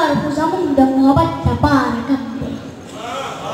عمر خو زمونږ د محبت دپاره کم دی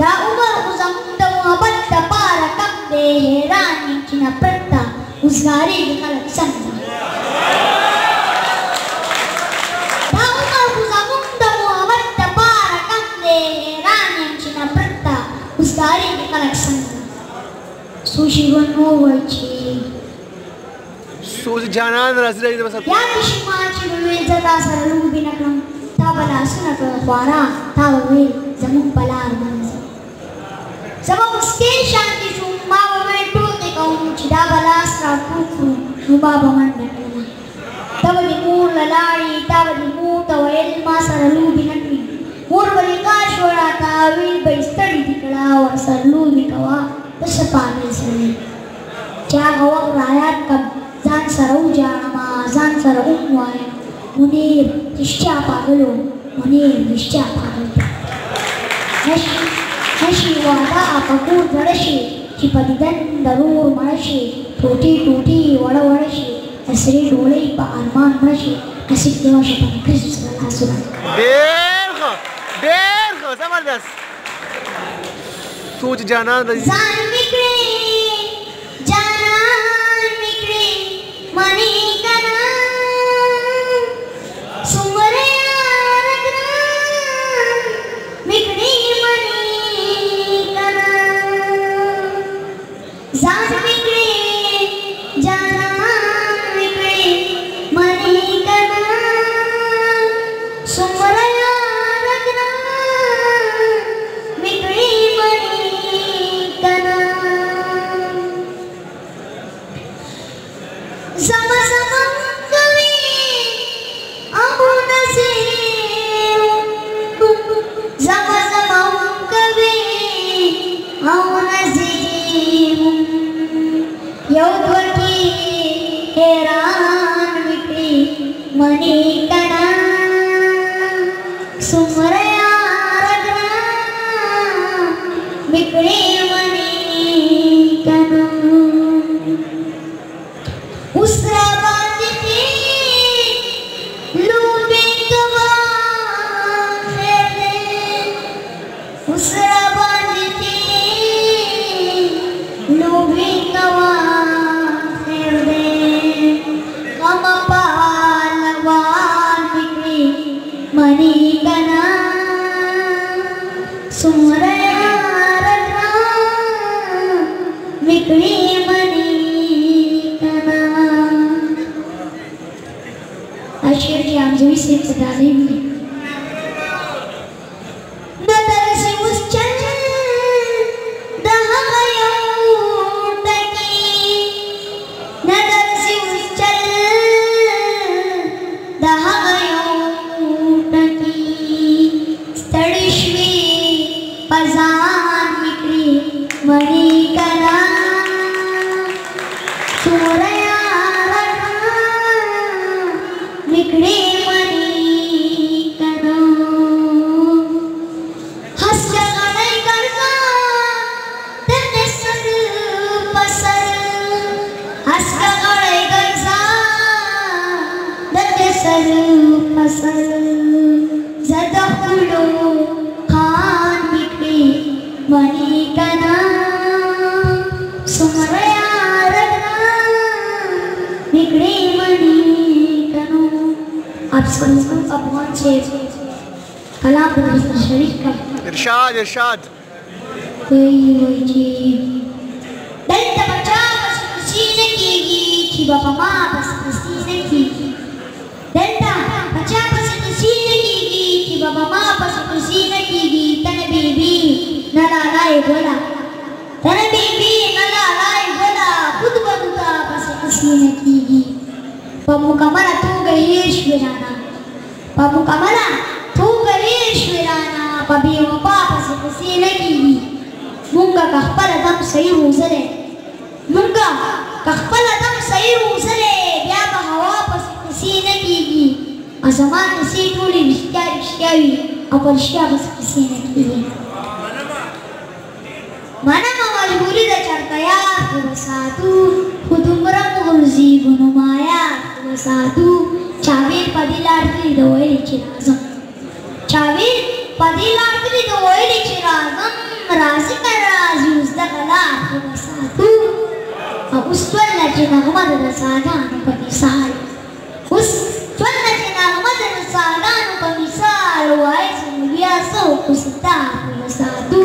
دا عمر خو زمونږ د محبت دپاره کم دی حیران یم چې نفرت ته وزګارېږي خلک څنګه دا عمر خو زمونږ د محبت دپاره کم دی حیران یم چې نفرت ته وزګارېږي خلک څنګه څو شېبه نور ووایي چې سوز جانان راځي راځي بس یاد شي ما چې ویل زه تا سره لوبې نه کړم تا به لاسونه کړل خواره تا به ویل زموږ په لار باندې زه به مسکۍ شانتې شوم ما به ویل ټوکې کوم چې دا به لاس راټول کړو نو ما به منډه کړله ته به دې مور له لاړې تا به دې مور ته ویل ما سره لوبې نه کړي مور به دې کاش وه راته ویل به یې ستړي دې کړه ورسره لوبې کوه ته څه پاگل سړی چې هغه وخت رایاد کړم ځان سره وجاړمه ځان سره ووایم منیر رښتیا پاگل و منیر رښتیا پاگل دی نشي واده په کور زړه شي چې په دیدن د رور مړه شي ټوټې ټوټې وړه وړه شي د سرې ډولۍ په ارمان مړه شي نصیب دې وشه په نکریزو سره لاسونه ډېر ښه ډېر ښه زبردست سوچ جانان راځي ځان مې کړې جانان مې کړې منې که نه څومره یاره ګران مې کړې منې که نه ځان مې کړې جانان مې کړې منې که نه څومره یاره ګران مې کړې منې که نه زما زما کوي او نصیب زما زما کوي او نصیب یو دوی حیران وکړي منې کنا څومره یاره ګران وکړي منې کنا اوس راباندې دې لوبې کوه خیر دی اوس راباندې دې لوبې کوه خیر دی غم پهلوان مې کړې منې که نه څومره یاره ګران مې کړې شعر کې حمزوي صاحب څه ډالۍ وي نه درځي اوس چل د هغه یو ټکي نه درځي اوس چل د هغه یو ټکي ستړي شوې په ځان مې کړې منې که نه څومره کړې منې که نه هسکه غړی ګرځه د قسم په سر هسکه غړی ګرځه د قسم په سر زه د خولو خان مې کړې منې که نه څومره یاره ګران مې کړې منې आप इसको अफगान से कलाम शरीक का इरशाद इरशाद कोई जी दल्ता बच्चा बस सीने कीगी कि बाबा माँ बस सीने कीगी दल्ता बच्चा बस सीने कीगी कि बाबा माँ बस सीने कीगी तने बीबी नला लाए बोला तने बीबी नला लाए बोला खुद बंदा बस सीने कीगी Pamukamala tu gahir shwirana Pamukamala tu gahir shwirana Pabiyo papa se pasi lagi Munga kahpala dam sayi huzale Munga kahpala dam sayi huzale Bya bahawa pasi lagi Azaman nasi tuli rishya Apa rishya pasi lagi Mana majburi da charkaya Bersatu Kudumra mughulzi gunumaya Bersatu Cabir padilar tu idawai cina azam Padilaartini the oily chirazam razika razi uzdakala abasatu ustwalla china hamada sadanu pamisal ustwalla china hamada sadanu pamisal wais muliaso kusita abasatu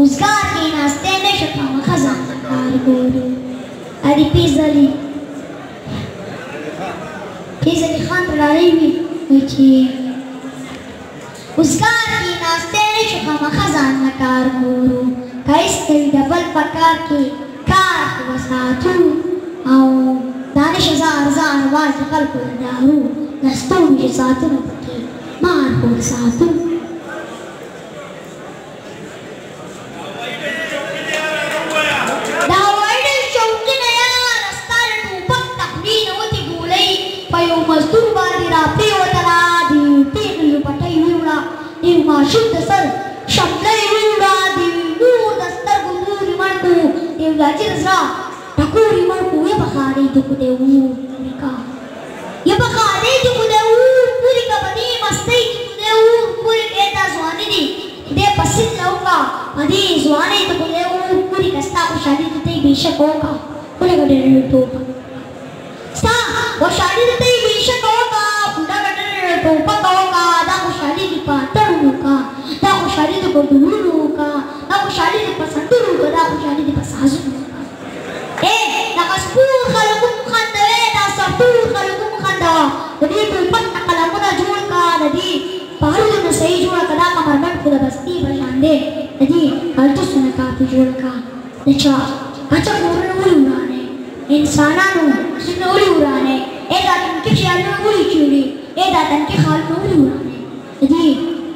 uzgati nastene shakama khazan karguru adi pizali khan rariwi uchi उसगारी नास्ते ने शुक्र खजाना कार गुरु काइस्ते डबल पकार के कार वसातु आओ दानिश ज़ार वाज़ कल्प दारू नस्तों के सातु न पके मार को सातु दावाइडे शौकी नया रास्ता टू पक तकनीन होती गुले पयो मज़दूर बारी रापी होतला दी तीन पटाई Ilma Shutta Sir, Shaplay Radi, Moor the Star Guru Marku, Ilajizra, Takuri Marku, Yabahari to Purika. Yabahari to Purika, Padi must take to Puriketa Swanidi, De Pasit Lauka, Adi Swanee to Purika Star, Shadi to take Bishakoka, Purika to Star, was Shadi to take Bishakoka, Puraka to Patoka, that was Shadi to Pataruka, that was Shadi to Goduruka, that was Shadi to Pasanduruka, that was Shadi to Pasazuka. Eh, that was Pur Halakum Handa, that's a Pur Halakum Handa, the people Patakalakuna Jurka, the D, Paruna Sayjuraka, Marman for the Basti Bashande, the D, Altusuna Jurka, the Cha, Kachapurane, in Sananu, Sinurane, Edan Kishan Uri, Edan Kihal Nurane, the D,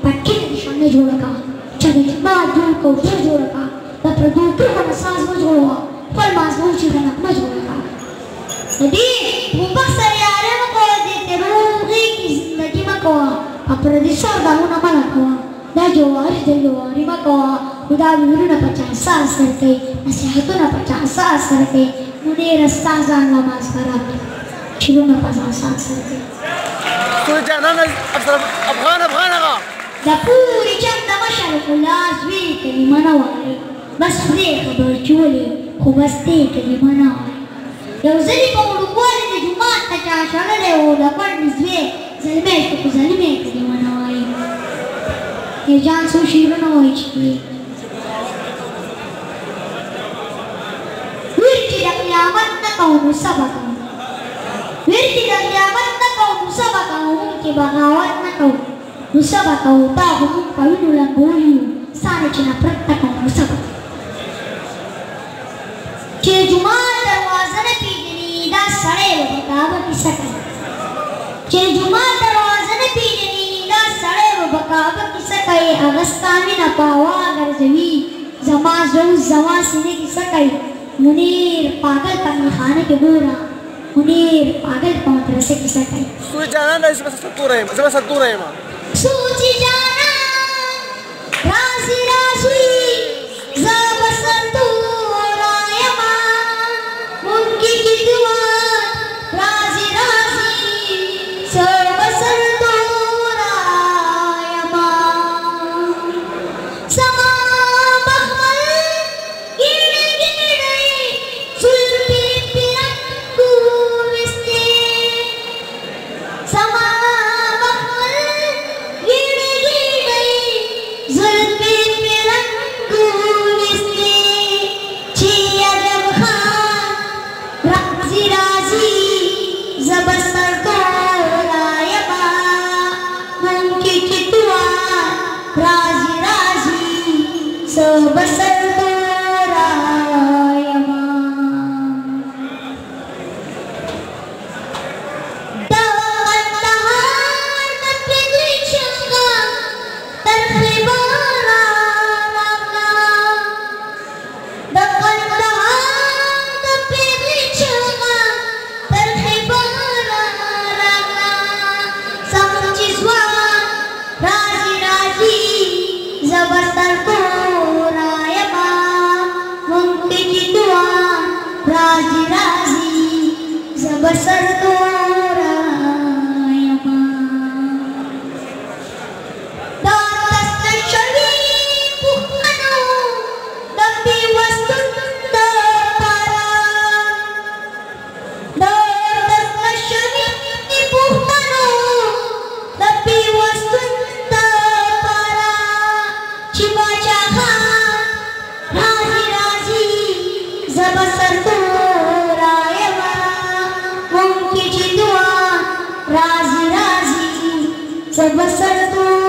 Pakin Shana Juraka, Chadima Jurko Juraka, the producer of Saz Majora, Palmas Muchina Majoraka. The D, Mubasariarako, the Rurik is the Gimakoa, a producer of Una Malakoa, the Joa, the Rimakoa, without Uruna Pachasa Serke, a Sahatuna Pachasa Serke, Munira Stazan Lamaskara, Chiluna Pachasa Serke. The poor Chanda Mashal last week in Manawari, must break a virtually who must take in Manawari. There was any more quality that you must attach another or the one is way, Zelmek to Zelmek in Manawari. A Jan Sushi Ranoich. Virti the Yamataka Musabaka. Virti the Yamataka Musabaka, Kibahawat Nako. Musabaka, Tahu, Pavula, Bulu, Sanachina Prataka, Musabaka. Chejumata was an epidemic, that's Sarel, Bakava Kisaka. Chejumata was an epidemic, that's Sarel, Bakava Kisaka, Agastamina Pawa, Garzavi, Zamazo, Zamasini Kisakai, Munir, Pagal Pamihane Kibura, Munir, Pagal Pamatra Kisakai. Sujana is Saturema. Sujana, Razi Razi, Zabasantu Rayama, Munki Kidua, Razi Razi, Zabasantu Rayama, Sama Bahmal, Giri Giri, Sulpi Pirangu Viste, Sama Razi Razi, Zabastar Koraya فبصرت